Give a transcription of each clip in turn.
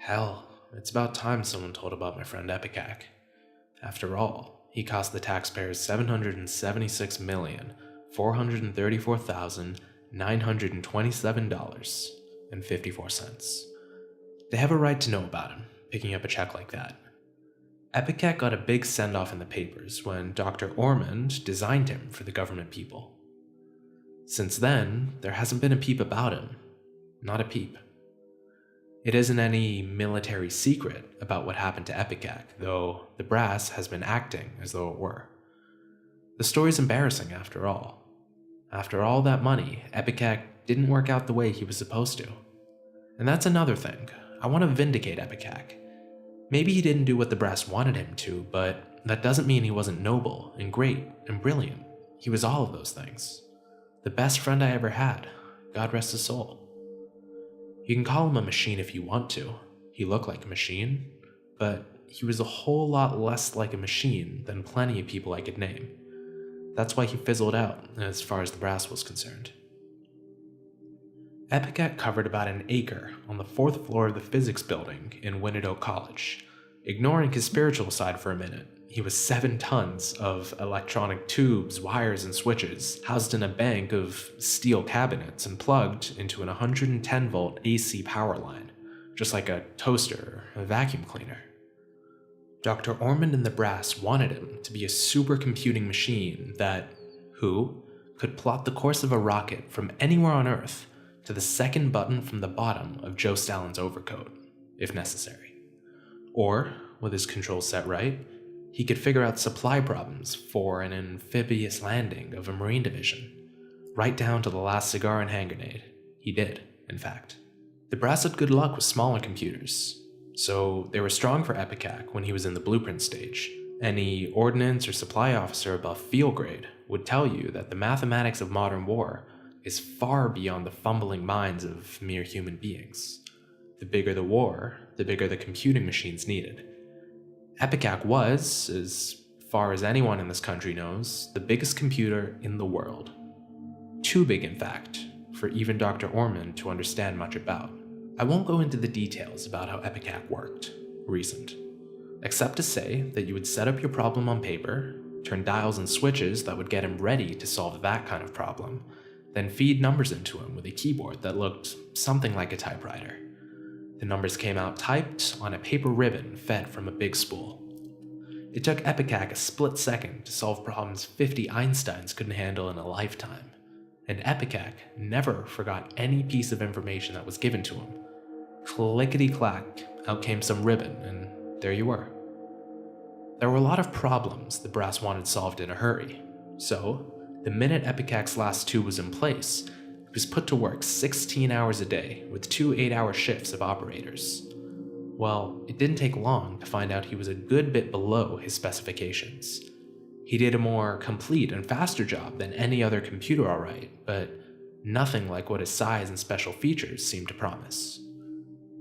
Hell, it's about time someone told about my friend Epicac. After all, he cost the taxpayers $776,434,927.54. They have a right to know about him, picking up a check like that. Epicac got a big send-off in the papers when Dr. Ormond designed him for the government people. Since then, there hasn't been a peep about him. Not a peep. It isn't any military secret about what happened to Epicac, though the brass has been acting as though it were. The story's embarrassing after all. After all that money, Epicac didn't work out the way he was supposed to. And that's another thing. I want to vindicate Epicac. Maybe he didn't do what the brass wanted him to, but that doesn't mean he wasn't noble and great and brilliant. He was all of those things. The best friend I ever had. God rest his soul. You can call him a machine if you want to. He looked like a machine, but he was a whole lot less like a machine than plenty of people I could name. That's why he fizzled out as far as the brass was concerned. Epicac covered about an acre on the 4th floor of the physics building in Winnedote College. Ignoring his spiritual side for a minute, he was 7 tons of electronic tubes, wires, and switches housed in a bank of steel cabinets and plugged into an 110-volt AC power line, just like a toaster or a vacuum cleaner. Dr. Ormond and the brass wanted him to be a supercomputing machine that, could plot the course of a rocket from anywhere on Earth to the second button from the bottom of Joe Stalin's overcoat, if necessary. Or, with his controls set right, he could figure out supply problems for an amphibious landing of a Marine division, right down to the last cigar and hand grenade. He did, in fact. The brass had good luck with smaller computers, so they were strong for Epicac when he was in the blueprint stage. Any ordnance or supply officer above field grade would tell you that the mathematics of modern war is far beyond the fumbling minds of mere human beings. The bigger the war, the bigger the computing machines needed. Epicac was, as far as anyone in this country knows, the biggest computer in the world. Too big, in fact, for even Dr. Ormond to understand much about. I won't go into the details about how Epicac worked, reasoned, except to say that you would set up your problem on paper, turn dials and switches that would get him ready to solve that kind of problem, then feed numbers into him with a keyboard that looked something like a typewriter. The numbers came out typed on a paper ribbon fed from a big spool. It took Epicac a split second to solve problems 50 Einsteins couldn't handle in a lifetime, and Epicac never forgot any piece of information that was given to him. Clickety-clack, out came some ribbon, and there you were. There were a lot of problems the brass wanted solved in a hurry, so the minute Epicac's last tube was in place, he was put to work 16 hours a day with 2 8-hour shifts of operators. Well, it didn't take long to find out he was a good bit below his specifications. He did a more complete and faster job than any other computer, alright, but nothing like what his size and special features seemed to promise.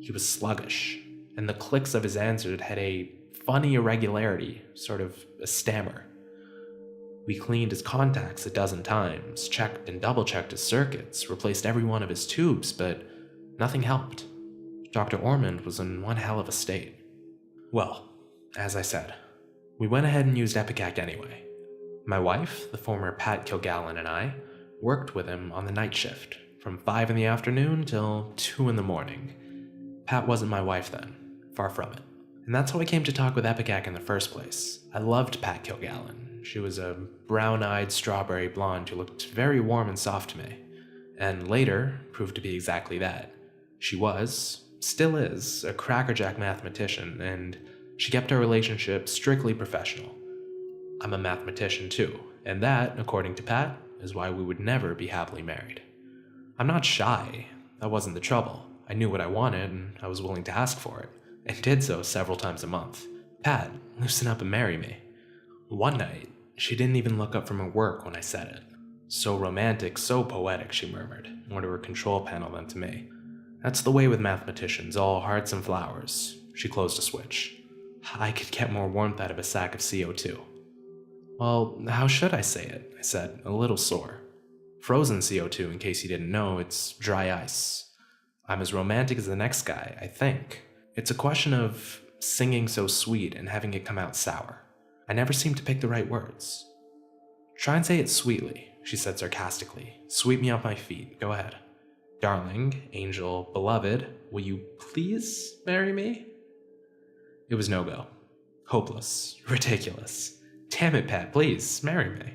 He was sluggish, and the clicks of his answers had a funny irregularity, sort of a stammer. We cleaned his contacts a dozen times, checked and double-checked his circuits, replaced every one of his tubes, but nothing helped. Dr. Ormond was in one hell of a state. Well, as I said, we went ahead and used Epicac anyway. My wife, the former Pat Kilgallen, and I worked with him on the night shift, from 5 in the afternoon till 2 in the morning. Pat wasn't my wife then, far from it. And that's how I came to talk with Epicac in the first place. I loved Pat Kilgallen. She was a brown-eyed strawberry blonde who looked very warm and soft to me, and later proved to be exactly that. She was, still is, a crackerjack mathematician, and she kept our relationship strictly professional. I'm a mathematician too, and that, according to Pat, is why we would never be happily married. I'm not shy. That wasn't the trouble. I knew what I wanted, and I was willing to ask for it, and did so several times a month. Pat, loosen up and marry me. One night, she didn't even look up from her work when I said it. So romantic, so poetic, she murmured, more to her control panel than to me. That's the way with mathematicians, all hearts and flowers. She closed a switch. I could get more warmth out of a sack of CO2. Well, how should I say it? I said, a little sore. Frozen CO2, in case you didn't know, it's dry ice. I'm as romantic as the next guy, I think. It's a question of singing so sweet and having it come out sour. I never seem to pick the right words. Try and say it sweetly, she said sarcastically. Sweep me off my feet. Go ahead. Darling, angel, beloved, will you please marry me? It was no go. Hopeless. Ridiculous. Damn it, Pat, please, marry me.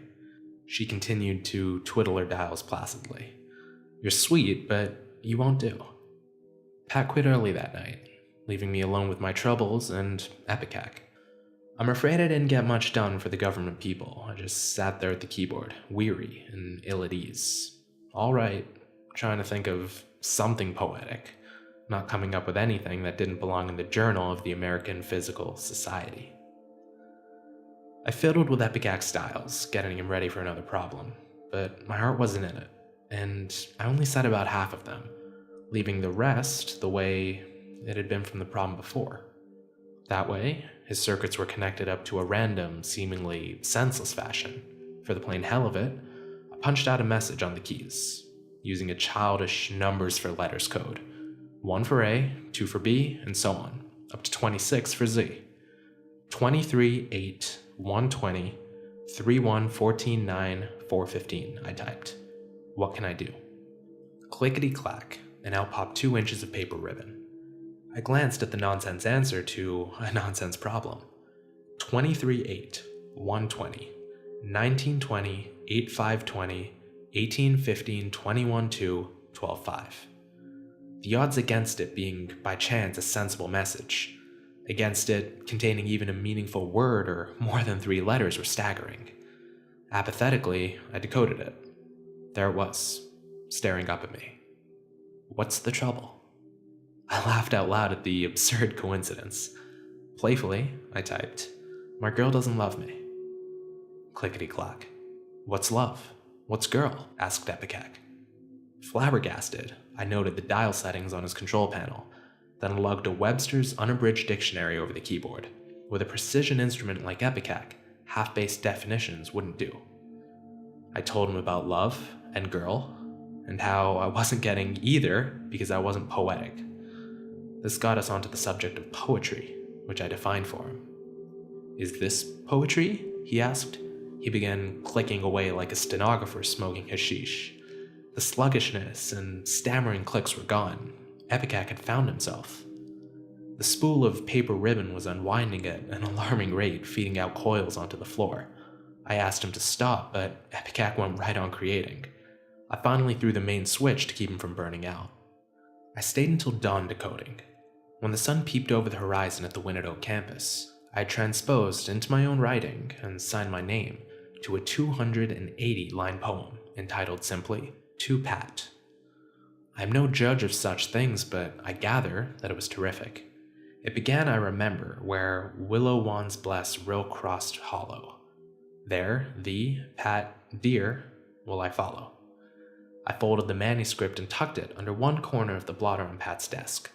She continued to twiddle her dials placidly. You're sweet, but you won't do. Pat quit early that night, leaving me alone with my troubles and Epicac. I'm afraid I didn't get much done for the government people. I just sat there at the keyboard, weary and ill at ease. All right, trying to think of something poetic, not coming up with anything that didn't belong in the Journal of the American Physical Society. I fiddled with Epicac styles, getting him ready for another problem, but my heart wasn't in it, and I only said about half of them, leaving the rest the way it had been from the problem before. That way, his circuits were connected up to a random, seemingly senseless fashion. For the plain hell of it, I punched out a message on the keys, using a childish numbers for letters code. 1 for A, 2 for B, and so on, up to 26 for Z. 23, 8, 120, 31, 14, 9, 415, I typed. What can I do? Clickety-clack, and out popped 2 inches of paper ribbon. I glanced at the nonsense answer to a nonsense problem. 23, 8, 120, 1920, 8520, 1815, 21, 2, 12, 5. The odds against it being, by chance, a sensible message, against it containing even a meaningful word or more than 3 letters, were staggering. Apathetically, I decoded it. There it was, staring up at me. What's the trouble? I laughed out loud at the absurd coincidence. Playfully, I typed, my girl doesn't love me. Clickety-clack. What's love? What's girl? Asked Epicac. Flabbergasted, I noted the dial settings on his control panel, then lugged a Webster's unabridged dictionary over the keyboard. With a precision instrument like Epicac, half-based definitions wouldn't do. I told him about love and girl, and how I wasn't getting either because I wasn't poetic. This got us onto the subject of poetry, which I defined for him. Is this poetry? He asked. He began clicking away like a stenographer smoking hashish. The sluggishness and stammering clicks were gone. Epicac had found himself. The spool of paper ribbon was unwinding at an alarming rate, feeding out coils onto the floor. I asked him to stop, but Epicac went right on creating. I finally threw the main switch to keep him from burning out. I stayed until dawn decoding. When the sun peeped over the horizon at the Winnet Oak campus, I had transposed into my own writing and signed my name to a 280-line poem entitled simply, To Pat. I am no judge of such things, but I gather that it was terrific. It began, I remember, where willow wands bless rill-crossed hollow. There, thee, Pat, dear, will I follow. I folded the manuscript and tucked it under one corner of the blotter on Pat's desk.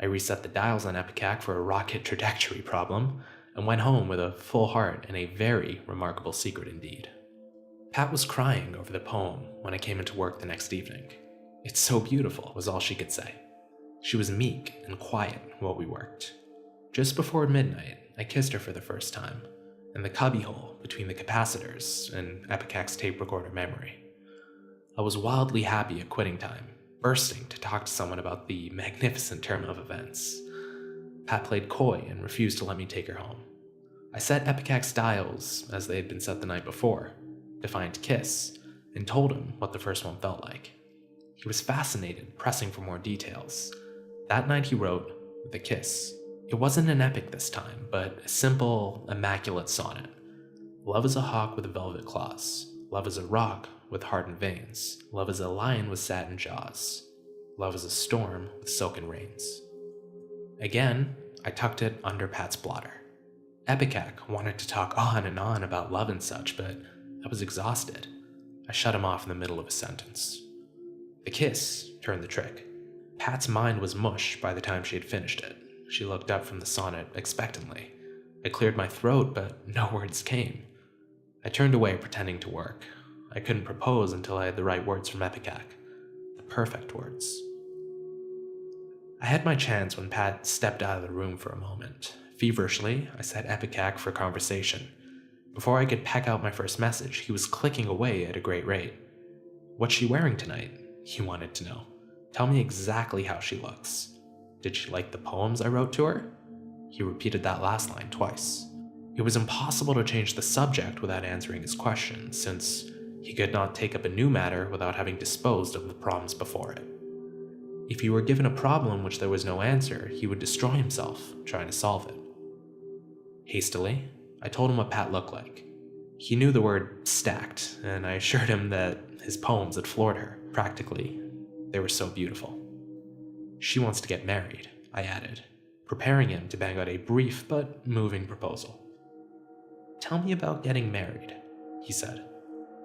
I reset the dials on Epicac for a rocket trajectory problem, and went home with a full heart and a very remarkable secret indeed. Pat was crying over the poem when I came into work the next evening. It's so beautiful, was all she could say. She was meek and quiet while we worked. Just before midnight, I kissed her for the first time, in the cubbyhole between the capacitors and Epicac's tape recorder memory. I was wildly happy at quitting time, bursting to talk to someone about the magnificent turn of events. Pat played coy and refused to let me take her home. I set Epicac's dials as they had been set the night before, defined kiss, and told him what the first one felt like. He was fascinated, pressing for more details. That night he wrote, with a kiss. It wasn't an epic this time, but a simple, immaculate sonnet. Love is a hawk with velvet claws. Love is a rock with hardened veins. Love is a lion with satin jaws. Love is a storm with silken reins. Again, I tucked it under Pat's blotter. Epicac wanted to talk on and on about love and such, but I was exhausted. I shut him off in the middle of a sentence. The kiss turned the trick. Pat's mind was mush by the time she had finished it. She looked up from the sonnet expectantly. I cleared my throat, but no words came. I turned away, pretending to work. I couldn't propose until I had the right words from Epicac. The perfect words. I had my chance when Pat stepped out of the room for a moment. Feverishly, I set Epicac for conversation. Before I could peck out my first message, he was clicking away at a great rate. "What's she wearing tonight?" he wanted to know. "Tell me exactly how she looks. Did she like the poems I wrote to her?" He repeated that last line twice. It was impossible to change the subject without answering his question, since he could not take up a new matter without having disposed of the problems before it. If he were given a problem which there was no answer, he would destroy himself trying to solve it. Hastily, I told him what Pat looked like. He knew the word stacked, and I assured him that his poems had floored her. Practically, they were so beautiful. "She wants to get married," I added, preparing him to bang out a brief but moving proposal. "Tell me about getting married," he said.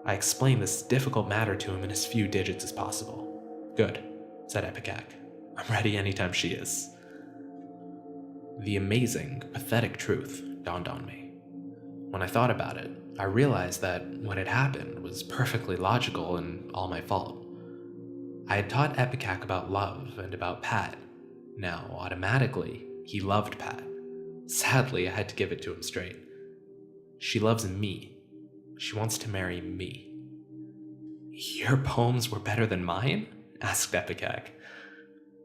I explained this difficult matter to him in as few digits as possible. "Good," said Epicac. "I'm ready anytime she is." The amazing, pathetic truth dawned on me. When I thought about it, I realized that what had happened was perfectly logical and all my fault. I had taught Epicac about love and about Pat. Now, automatically, he loved Pat. Sadly, I had to give it to him straight. "She loves me. She wants to marry me." "Your poems were better than mine?" asked Epicac.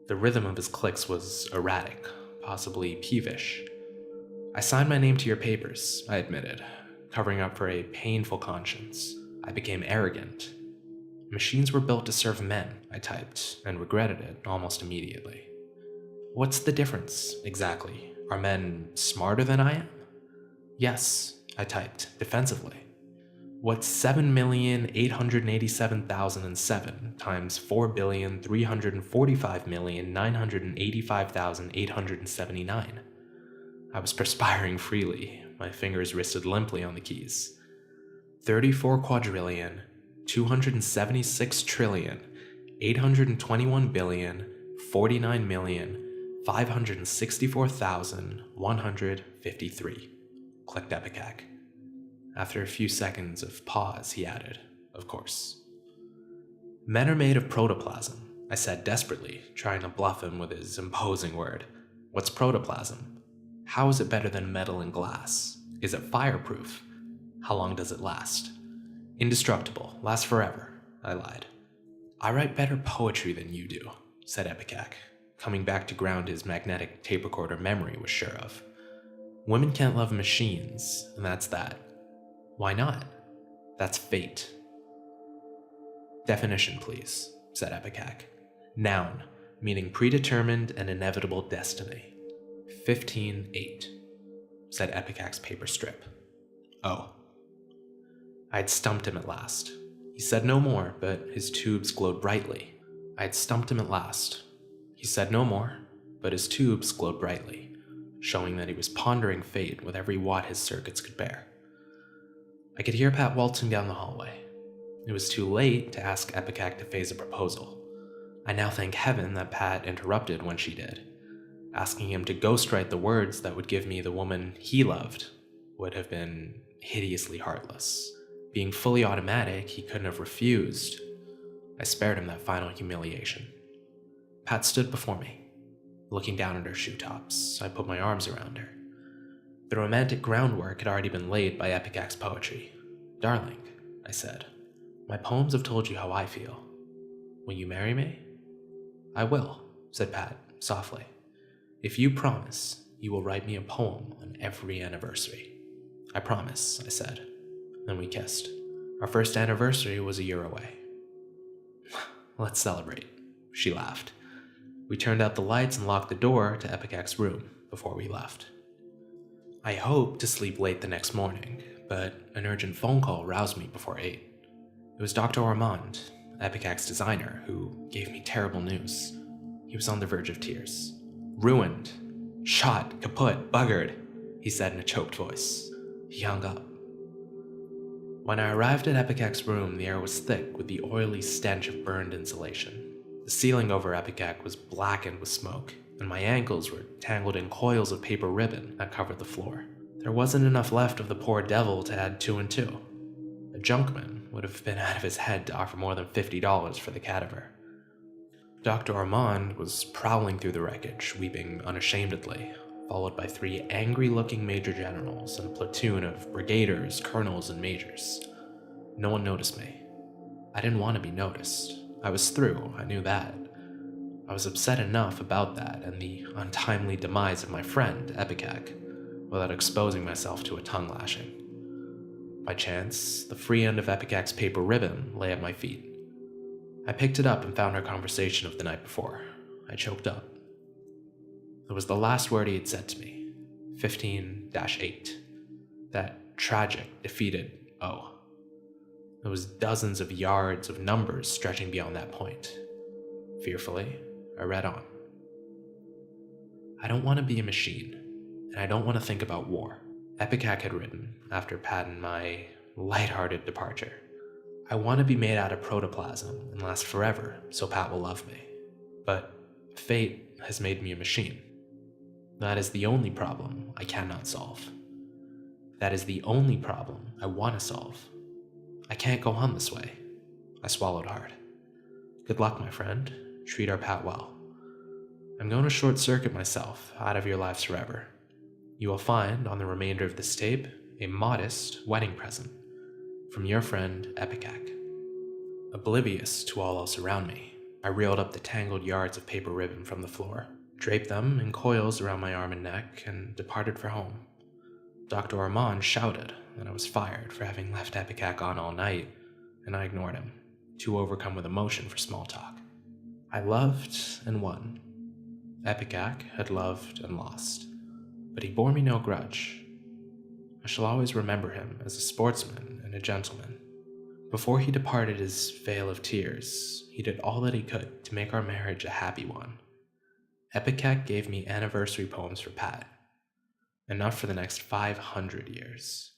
The rhythm of his clicks was erratic, possibly peevish. "I signed my name to your papers," I admitted, covering up for a painful conscience. I became arrogant. "Machines were built to serve men," I typed, and regretted it almost immediately. "What's the difference, exactly? Are men smarter than I am?" "Yes," I typed, defensively. "What's 7,887,007 times 4,345,985,879? I was perspiring freely. My fingers rested limply on the keys. 34,821,276,821,564,153, clicked Epicac. After a few seconds of pause, he added, "Of course." "Men are made of protoplasm," I said desperately, trying to bluff him with his imposing word. "What's protoplasm? How is it better than metal and glass? Is it fireproof? How long does it last?" "Indestructible, lasts forever," I lied. "I write better poetry than you do," said Epicac, coming back to ground his magnetic tape recorder memory was sure of. "Women can't love machines, and that's that." "Why not?" "That's fate." "Definition, please," said Epicac. "Noun, meaning predetermined and inevitable destiny." 15:8, said Epicac's paper strip. "Oh." I had stumped him at last. He said no more, but his tubes glowed brightly. I had stumped him at last. He said no more, but his tubes glowed brightly, showing that he was pondering fate with every watt his circuits could bear. I could hear Pat waltzing down the hallway. It was too late to ask Epicac to phase a proposal. I now thank heaven that Pat interrupted when she did. Asking him to ghostwrite the words that would give me the woman he loved would have been hideously heartless. Being fully automatic, he couldn't have refused. I spared him that final humiliation. Pat stood before me, looking down at her shoe tops. I put my arms around her. The romantic groundwork had already been laid by Epicac's poetry. "Darling," I said, "my poems have told you how I feel. Will you marry me?" "I will," said Pat, softly. "If you promise, you will write me a poem on every anniversary." "I promise," I said. Then we kissed. Our first anniversary was a year away. "Let's celebrate," she laughed. We turned out the lights and locked the door to Epicac's room before we left. I hoped to sleep late the next morning, but an urgent phone call roused me before 8. It was Dr. Ormond, Epicac's designer, who gave me terrible news. He was on the verge of tears. "Ruined. Shot. Kaput. Buggered," he said in a choked voice. He hung up. When I arrived at Epicac's room, the air was thick with the oily stench of burned insulation. The ceiling over Epicac was blackened with smoke, and my ankles were tangled in coils of paper ribbon that covered the floor. There wasn't enough left of the poor devil to add 2 and 2. A junkman would have been out of his head to offer more than $50 for the cadaver. Dr. Armand was prowling through the wreckage, weeping unashamedly, followed by 3 angry-looking major generals and a platoon of brigaders, colonels, and majors. No one noticed me. I didn't want to be noticed. I was through, I knew that. I was upset enough about that and the untimely demise of my friend, Epicac, without exposing myself to a tongue lashing. By chance, the free end of Epicac's paper ribbon lay at my feet. I picked it up and found our conversation of the night before. I choked up. It was the last word he had said to me, 15-8. That tragic, defeated O. There was dozens of yards of numbers stretching beyond that point. Fearfully, I read on. I don't want to be a machine, and I don't want to think about war. Epicac had written, after Pat and my lighthearted departure. I want to be made out of protoplasm and last forever, so Pat will love me. But fate has made me a machine. That is the only problem I cannot solve. That is the only problem I want to solve. I can't go on this way. I swallowed hard. Good luck, my friend. Treat our Pat well. I'm going to short-circuit myself out of your lives forever. You will find on the remainder of this tape a modest wedding present from your friend Epicac. Oblivious to all else around me, I reeled up the tangled yards of paper ribbon from the floor, draped them in coils around my arm and neck, and departed for home. Dr. Armand shouted that I was fired for having left Epicac on all night, and I ignored him, too overcome with emotion for small talk. I loved and won. Epicac had loved and lost, but he bore me no grudge. I shall always remember him as a sportsman and a gentleman. Before he departed his vale of tears, he did all that he could to make our marriage a happy one. Epicac gave me anniversary poems for Pat, enough for the next 500 years.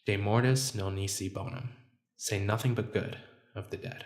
De mortis nil nisi bonum, say nothing but good of the dead.